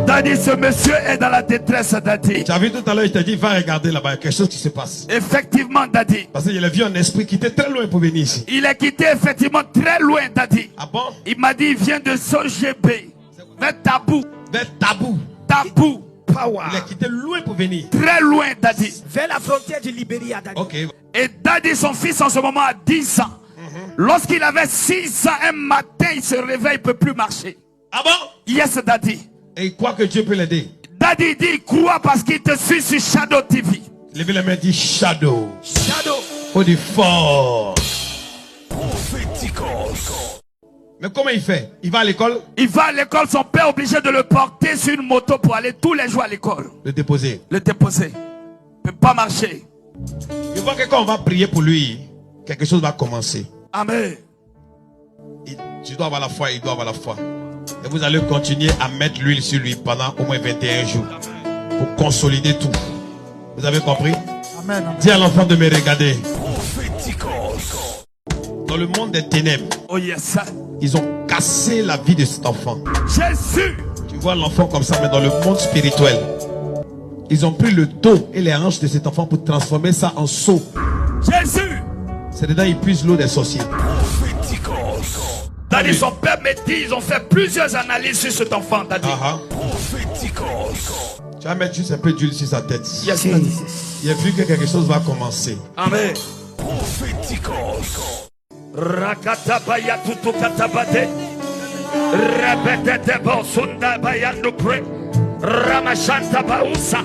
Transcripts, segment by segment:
Daddy, ce monsieur est dans la détresse, Daddy. Tu as vu tout à l'heure, il t'a dit, va regarder là-bas, il y a quelque chose qui se passe. Effectivement, Daddy. Parce qu'il a vu un esprit qui était très loin pour venir ici. Il est quitté effectivement très loin, Daddy. Ah bon? Il m'a dit, il vient de SOGB. Vers Tabou. Vers Tabou. Tabou. Power. Il est quitté loin pour venir. Très loin, Daddy. Vers la frontière du Libéria, Daddy. Ok. Et Daddy, son fils en ce moment a 10 ans. Lorsqu'il avait 6 ans, un matin, il se réveille, il ne peut plus marcher. Ah bon? Yes, Daddy. Et il croit que Dieu peut l'aider. Daddy dit, il croit parce qu'il te suit sur Shadow TV. Levez la main et dit Shadow. Shadow. Faut du fort. Mais comment il fait? Il va à l'école? Il va à l'école, son père est obligé de le porter sur une moto pour aller tous les jours à l'école. Le déposer. Le déposer. Il ne peut pas marcher. Je vois que quand on va prier pour lui, quelque chose va commencer. Amen. Tu dois avoir la foi, il doit avoir la foi. Et vous allez continuer à mettre l'huile sur lui pendant au moins 21 jours. Pour consolider tout. Vous avez compris? Amen. Dis à l'enfant de me regarder. Dans le monde des ténèbres, Oh yes. ils ont cassé la vie de cet enfant. Jésus. Tu vois l'enfant comme ça, mais dans le monde spirituel, ils ont pris le dos et les hanches de cet enfant pour transformer ça en seau. Jésus. C'est dedans ils puisent l'eau des sorciers. Daddy, son père me dit, ils ont fait plusieurs analyses sur cet enfant, Daddy. Tu vas mettre juste un peu d'huile sur sa tête. Yes, Daddy. Il a vu que quelque chose va commencer. Amen. Rakata baya tutu katabate. Repetete bosunda bayando pre. Ramashanta bausa.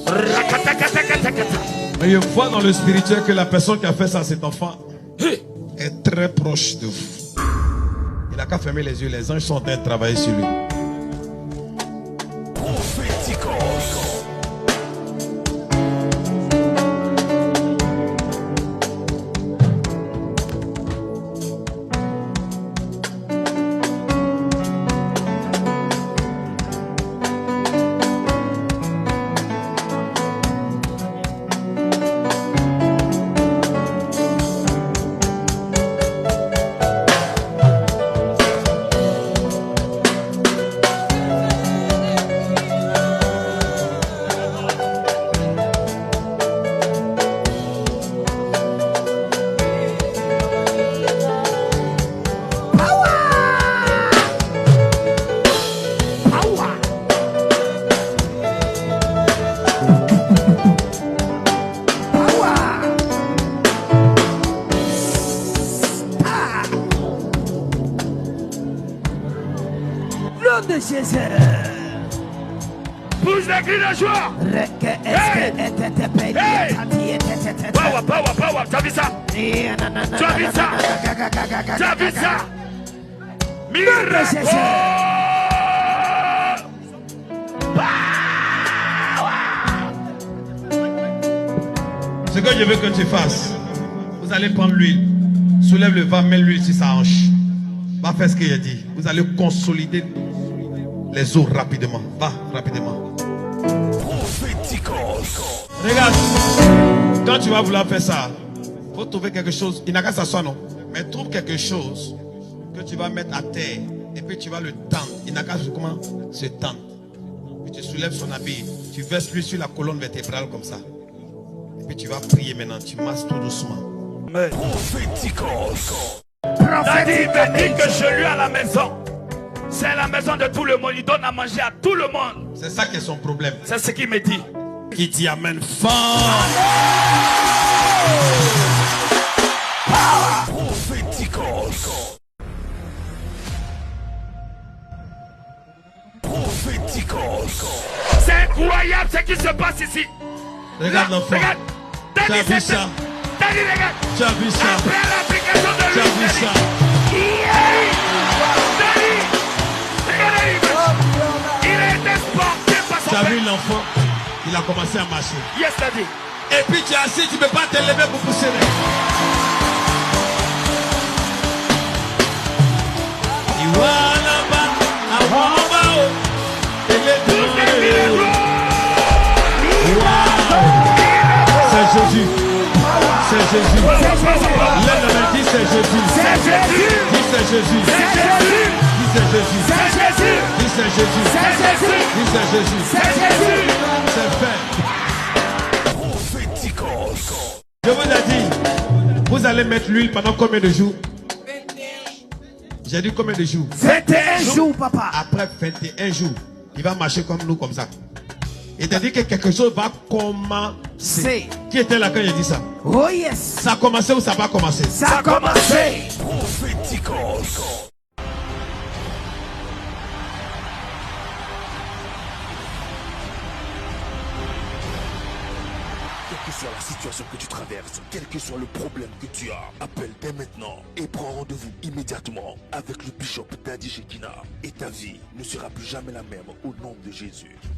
Rakata kata kata kata. Mais je vois dans le spirituel que la personne qui a fait ça à cet enfant est très proche de vous. Il n'a qu'à fermer les yeux, les anges sont en train de travailler sur lui. De Jésus. Pousse les cris de joie. Hey! Power, power, power. Tu as vu ça? Tu as vu ça? Tu as vu ça? Miracle. Ce que je veux que tu fasses, vous allez prendre l'huile, soulève le vent, mets l'huile sur sa hanche. Va faire ce qu'il a dit. Vous allez consolider les os rapidement. Va rapidement. Regarde, quand tu vas vouloir faire ça, il faut trouver quelque chose. Il n'a qu'à s'asseoir, non? Mais trouve quelque chose que tu vas mettre à terre et puis tu vas le tendre. Il n'a qu'à se tendre. Puis tu soulèves son habit. Tu verses lui sur la colonne vertébrale comme ça. Et puis tu vas prier maintenant. Tu masses tout doucement. Amen. Daddy me dit que chez lui à la maison, c'est la maison de tout le monde. Il donne à manger à tout le monde. C'est ça qui est son problème. C'est ce qu'il me dit. Qui t'y amène fort. C'est incroyable ce qui se passe ici. Regarde l'enfant. Regarde. Tu as vu ça? Daddy, regarde. Tu as vu ça? Après l'application de Tu as vu ça? Daddy, regardez. Il a été sporté par son Tu as père. vu l'enfant? Il a commencé à marcher. Yes, Daddy. Et puis tu es assis, tu ne peux pas te lever pour pousser. C'est Jésus. C'est Jésus. Lève la main, dis c'est Jésus. C'est Jésus. Dis c'est Jésus. C'est Jésus. Dis c'est Jésus. C'est Jésus. Dis c'est Jésus. C'est Jésus. Dis c'est Jésus. C'est Jésus. C'est fait. Prophéticos. Je vous ai dit, vous allez mettre l'huile pendant combien de jours? J'ai dit combien de jours? 21 jours, papa. Après 21 jours, il va marcher comme nous, comme ça. Il t'a dit que quelque chose va commencer. Qui était là quand il a dit ça? Oh yes. Ça a commencé ou ça va commencer? Ça a commencé. Prophéticos. Quelle que soit la situation que tu traverses, quel que soit le problème que tu as, appelle dès maintenant et prends rendez-vous immédiatement avec le bishop Daddy Shekina. Et ta vie ne sera plus jamais la même au nom de Jésus.